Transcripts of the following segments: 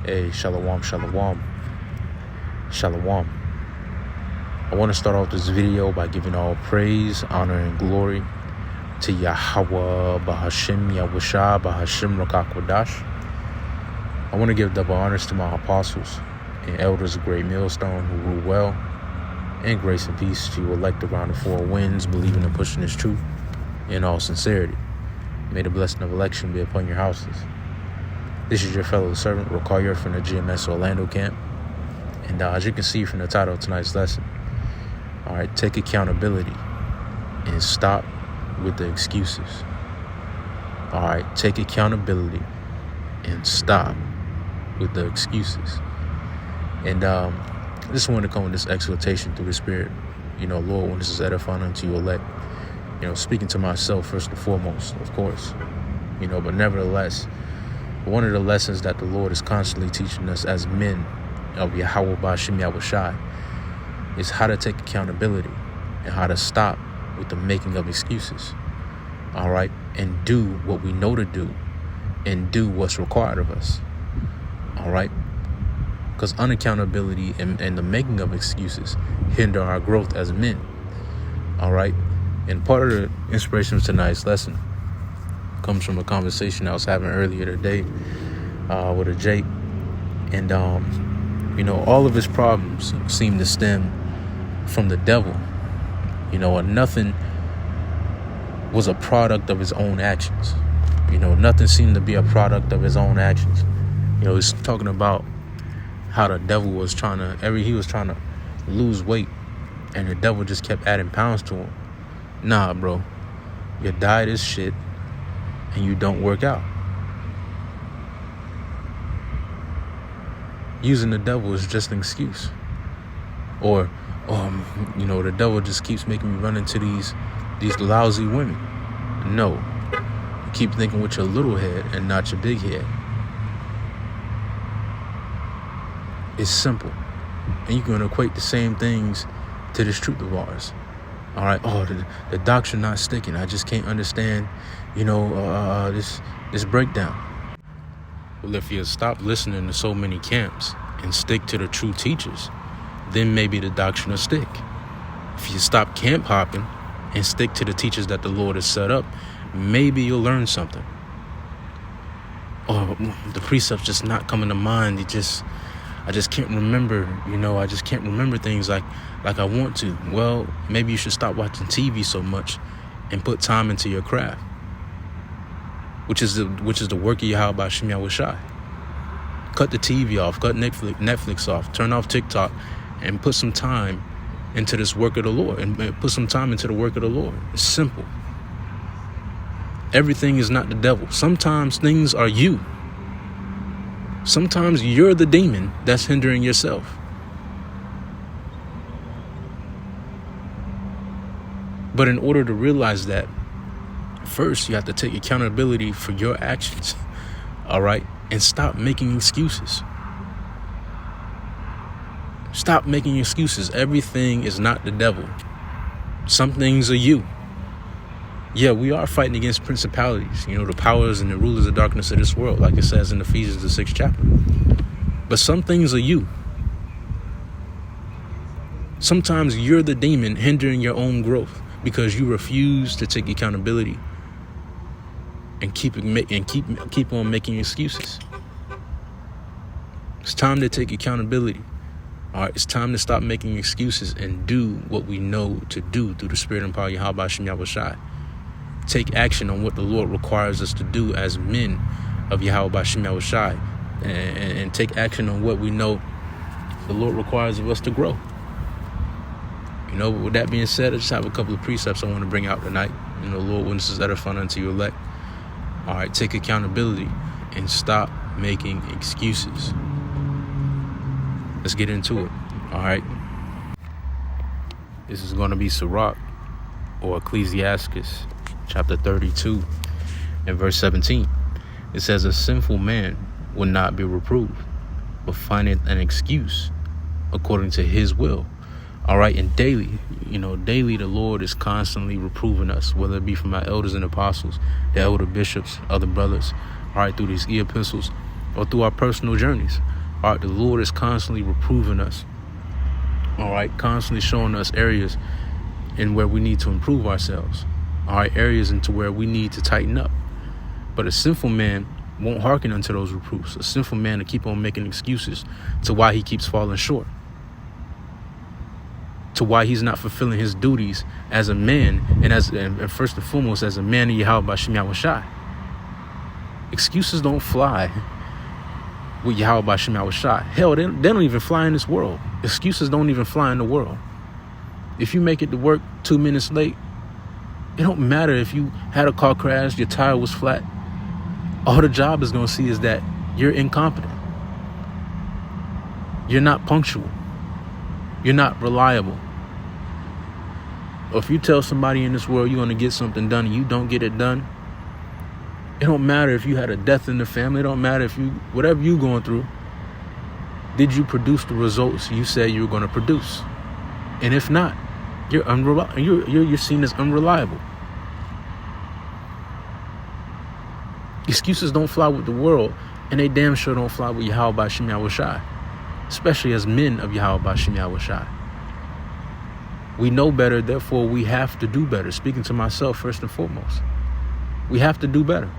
Hey, shalom, shalom, shalom. I want to start off this video by giving all praise, honor, and glory to Yahweh, Bahashim, Yahushua, Bahashim, Rakakwadash. I want to give double honors to my apostles and elders of Great Millstone who rule well, and grace and peace to you elect around the four winds, believing and pushing this truth in all sincerity. May the blessing of election be upon your houses. This is your fellow servant, Rokayer, from the GMS Orlando camp. And as you can see from the title of tonight's lesson, all right, take accountability and stop with the excuses. All right, take accountability and stop with the excuses. And I just want to come with this exhortation through the Spirit. Lord, when this is edifying unto you elect, speaking to myself first and foremost, of course, but nevertheless, one of the lessons that the Lord is constantly teaching us as men of Yahweh Bashim Yahushai is how to take accountability and how to stop with the making of excuses. All right, and do what we know to do and do what's required of us. All right, because unaccountability and the making of excuses hinder our growth as men. All right, and part of the inspiration of tonight's lesson comes from a conversation I was having earlier today with a Jake. And, all of his problems seem to stem from the devil, and nothing was a product of his own actions. Nothing seemed to be a product of his own actions. He's talking about how the devil was trying to lose weight, and the devil just kept adding pounds to him. Nah, bro, your diet is shit and you don't work out. Using the devil is just an excuse. Or, the devil just keeps making me run into these lousy women. No. You keep thinking with your little head and not your big head. It's simple. And you can equate the same things to this truth of ours. All right. Oh, the doctrine not sticking. I just can't understand, this breakdown. Well, if you stop listening to so many camps and stick to the true teachers, then maybe the doctrine will stick. If you stop camp hopping and stick to the teachers that the Lord has set up, maybe you'll learn something. Or the precepts just not coming to mind. I just can't remember, I just can't remember things like I want to. Well, maybe you should stop watching TV so much and put time into your craft, which is the work of Yahweh Bashim Yahushai. Cut the TV off, cut Netflix off, turn off TikTok, and put some time into this work of the Lord, and put some time into the work of the Lord. It's simple. Everything is not the devil. Sometimes things are you. Sometimes you're the demon that's hindering yourself. But in order to realize that, first you have to take accountability for your actions, all right? And stop making excuses. Stop making excuses. Everything is not the devil. Some things are you. Yeah, we are fighting against principalities, the powers and the rulers of darkness of this world, like it says in Ephesians, the 6th chapter. But some things are you. Sometimes you're the demon hindering your own growth because you refuse to take accountability and keep on making excuses. It's time to take accountability. All right, it's time to stop making excuses and do what we know to do through the Spirit and power of Yahweh Bashim Yahushai. Take action on what the Lord requires us to do as men of Yahweh Bashim Yahushai, and take action on what we know the Lord requires of us to grow. But with that being said, I just have a couple of precepts I want to bring out tonight. Lord, when this is edifying unto you elect. All right, take accountability and stop making excuses. Let's get into it. All right. This is going to be Sirach, or Ecclesiastes, chapter 32 and verse 17. It says, a sinful man will not be reproved, but findeth an excuse according to his will. All right, and daily the Lord is constantly reproving us, whether it be from our elders and apostles, the elder bishops, other brothers, all right, through these epistles, or through our personal journeys. All right, the Lord is constantly reproving us. All right, constantly showing us areas in where we need to improve ourselves. All right, areas into where we need to tighten up. But a sinful man won't hearken unto those reproofs. A sinful man will keep on making excuses to why he keeps falling short, to why he's not fulfilling his duties as a man, and first and foremost as a man of Yahweh B'Shem Yahushai. Excuses don't fly with Yahweh B'Shem Yahushai. Hell, they don't even fly in this world. Excuses don't even fly in the world. If you make it to work 2 minutes late, it don't matter if you had a car crash, your tire was flat. All the job is going to see is that you're incompetent. You're not punctual. You're not reliable. Or if you tell somebody in this world you're going to get something done and you don't get it done, it don't matter if you had a death in the family. It don't matter if whatever you're going through, did you produce the results you said you were going to produce? And if not, you're seen as unreliable. Excuses don't fly with the world, and they damn sure don't fly with Yahweh B'Shem Yahushai, especially as men of Yahweh B'Shem Yahushai. We know better, therefore we have to do better. Speaking to myself first and foremost, we have to do better.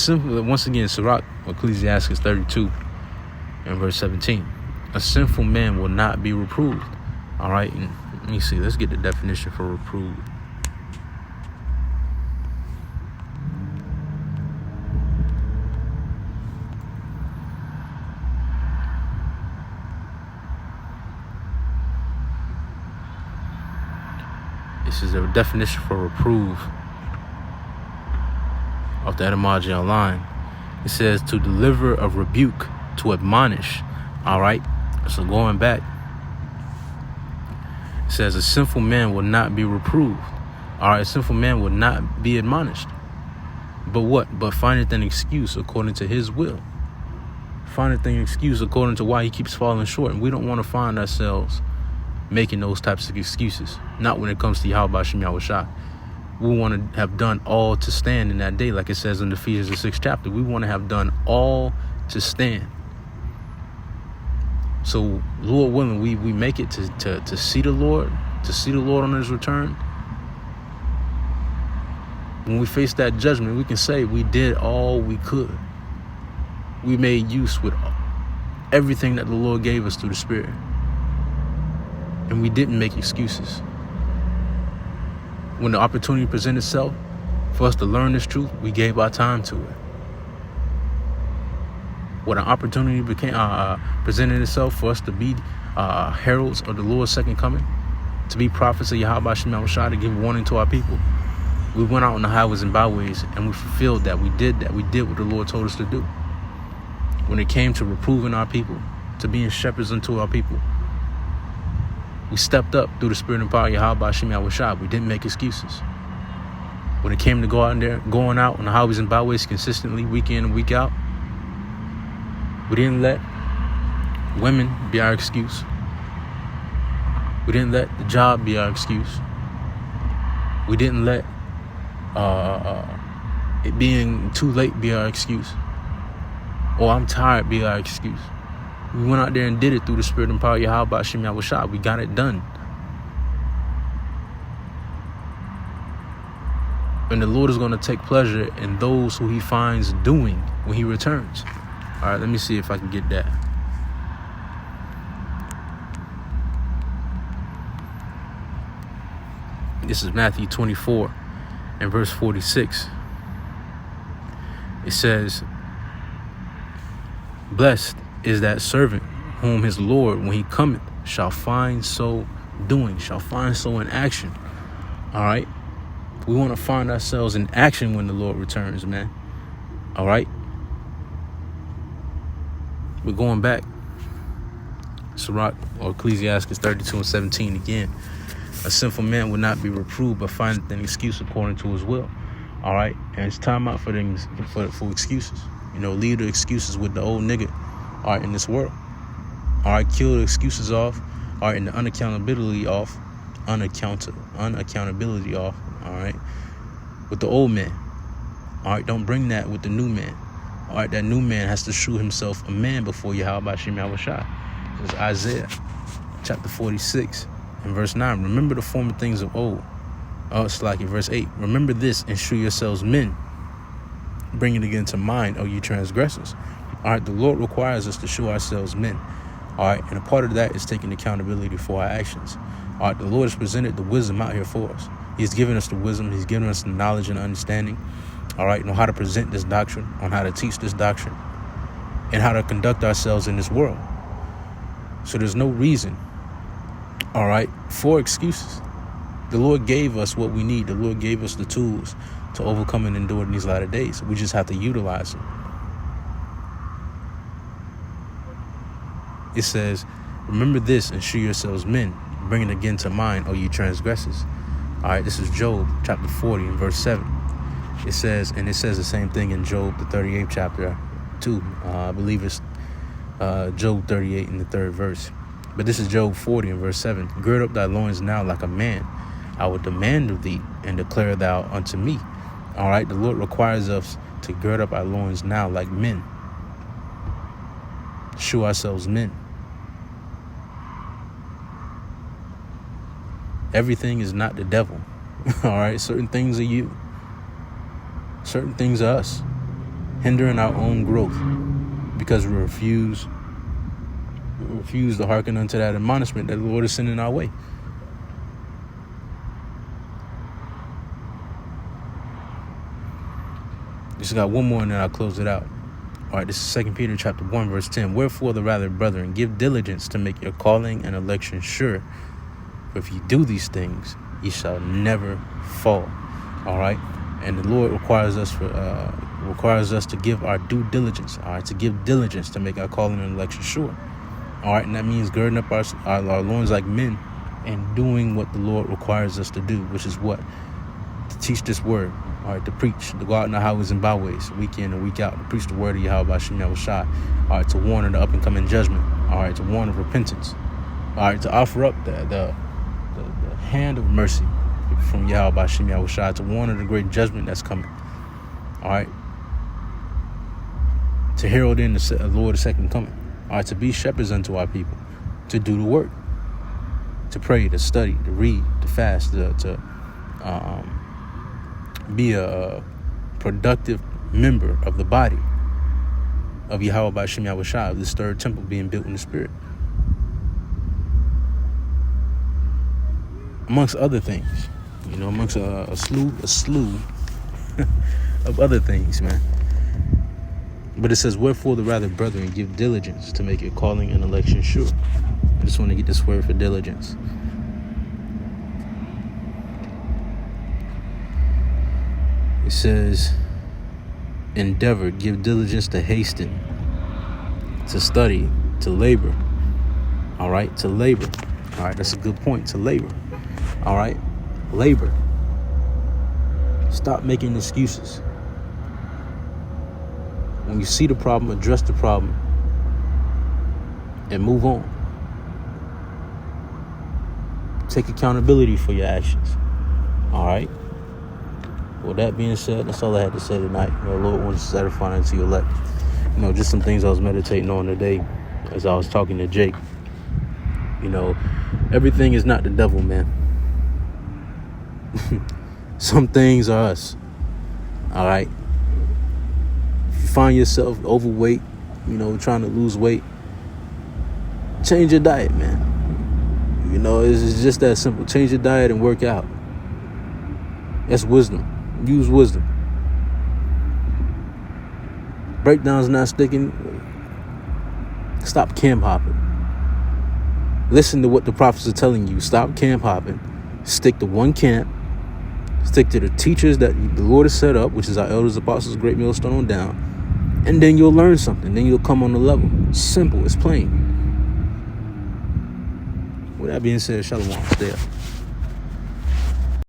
Once again, Sirach, Ecclesiastes 32 and verse 17. A sinful man will not be reproved. All right, and let me see. Let's get the definition for reproved. This is a definition for reprove off the etymology online. It says to deliver a rebuke, to admonish. All right, so going back, it says a sinful man will not be reproved. All right, a sinful man will not be admonished. But what? But findeth an excuse according to his will. Findeth an excuse according to why he keeps falling short. And we don't want to find ourselves making those types of excuses. Not when it comes to Yahweh B'Shem Yahushai. We want to have done all to stand in that day, like it says in Ephesians the 6th chapter. We want to have done all to stand. So, Lord willing, we make it to see the Lord, on his return. When we face that judgment, we can say we did all we could. We made use with everything that the Lord gave us through the Spirit. And we didn't make excuses. When the opportunity presented itself for us to learn this truth, we gave our time to it. When an opportunity presented itself for us to be heralds of the Lord's second coming, to be prophets of Yahweh B'Shem Yahushai, to give warning to our people, we went out on the highways and byways and we fulfilled that. We did that. We did what the Lord told us to do. When it came to reproving our people, to being shepherds unto our people, we stepped up through the spirit and power of Yahweh B'Shem Yahushai. We didn't make excuses. When it came to going out on the highways and byways consistently, week in and week out, we didn't let women be our excuse. We didn't let the job be our excuse. We didn't let it being too late be our excuse. Or I'm tired be our excuse. We went out there and did it through the spirit and power of Yahweh B'Shem Yahushai. We got it done. And the Lord is going to take pleasure in those who he finds doing when he returns. All right, let me see if I can get that. This is Matthew 24 and verse 46. It says, blessed is that servant whom his Lord, when he cometh, shall find so doing, shall find so in action. All right. We want to find ourselves in action when the Lord returns, man. All right. We're going back. Sirach, or Ecclesiastes 32 and 17 again. A sinful man will not be reproved, but findeth an excuse according to his will. All right. And it's time out for excuses. You know, leave the excuses with the old nigga. All right, in this world. All right, kill the excuses off. All right, and the unaccountability off. Unaccountability off. All right, with the old man. All right, don't bring that with the new man. All right, that new man has to shew himself a man before Yahweh Shem Yahushua. This is Isaiah chapter 46 and verse 9. Remember the former things of old. Oh, it's like in verse 8. Remember this and shew yourselves men. Bring it again to mind, O you transgressors. All right, the Lord requires us to show ourselves men. All right, and a part of that is taking accountability for our actions. All right, the Lord has presented the wisdom out here for us. He's given us the wisdom. He's given us the knowledge and understanding. All right, on how to present this doctrine, on how to teach this doctrine, and how to conduct ourselves in this world. So there's no reason, all right, for excuses. The Lord gave us what we need. The Lord gave us the tools to overcome and endure in these latter days. We just have to utilize them. It says, remember this and shew yourselves men. Bring it again to mind, O you transgressors. All right, this is Job chapter 40 and verse 7. It says, and it says the same thing in Job, the 38th chapter too. I believe it's Job 38 in the 3rd verse. But this is Job 40 and verse 7. Gird up thy loins now like a man. I will demand of thee and declare thou unto me. All right, the Lord requires us to gird up our loins now like men. Show ourselves men. Everything is not the devil. All right, certain things are you. Certain things are us, hindering our own growth because we refuse to hearken unto that admonishment that the Lord is sending our way. Just got one more and then I'll close it out. All right, this is 2 Peter chapter 1, verse 10. Wherefore the rather, brethren, give diligence to make your calling and election sure. For if you do these things, ye shall never fall. All right, and the Lord requires us to give our due diligence. All right, to give diligence to make our calling and election sure. All right, and that means girding up our loins like men and doing what the Lord requires us to do, which is what? To teach this word. All right, to preach, to go out in the highways and byways, week in and week out, to preach the word of Yahweh Shem Yahushua. All right, to warn of the up and coming judgment. All right, to warn of repentance. All right, to offer up the hand of mercy from Yahweh Shem Yahushua, to warn of the great judgment that's coming. All right, to herald in the Lord's second coming. All right, to be shepherds unto our people, to do the work, to pray, to study, to read, to fast, to be a productive member of the body of Yahweh Shem Yahushua, this third temple being built in the spirit. Amongst other things, amongst a slew of other things, man. But it says, wherefore the rather, brethren, give diligence to make your calling and election sure. I just want to get this word for diligence. It says, endeavor, give diligence to hasten, to study, to labor. All right, to labor. All right, that's a good point, to labor. All right, labor. Stop making excuses. When you see the problem, address the problem and move on. Take accountability for your actions. All right. With that being said, that's all I had to say tonight. The Lord wants to edify unto your elect. Just some things I was meditating on today as I was talking to Jake. Everything is not the devil, man. Some things are us. All right. If you find yourself overweight, trying to lose weight, change your diet, man. It's just that simple. Change your diet and work out. That's wisdom. Use wisdom. Breakdown's not sticking. Stop camp hopping. Listen to what the prophets are telling you. Stop camp hopping. Stick to one camp. Stick to the teachers that the Lord has set up, which is our elders, apostles, great millstone on down. And then you'll learn something. Then you'll come on the level. It's simple. It's plain. With that being said, shalom. Stay up.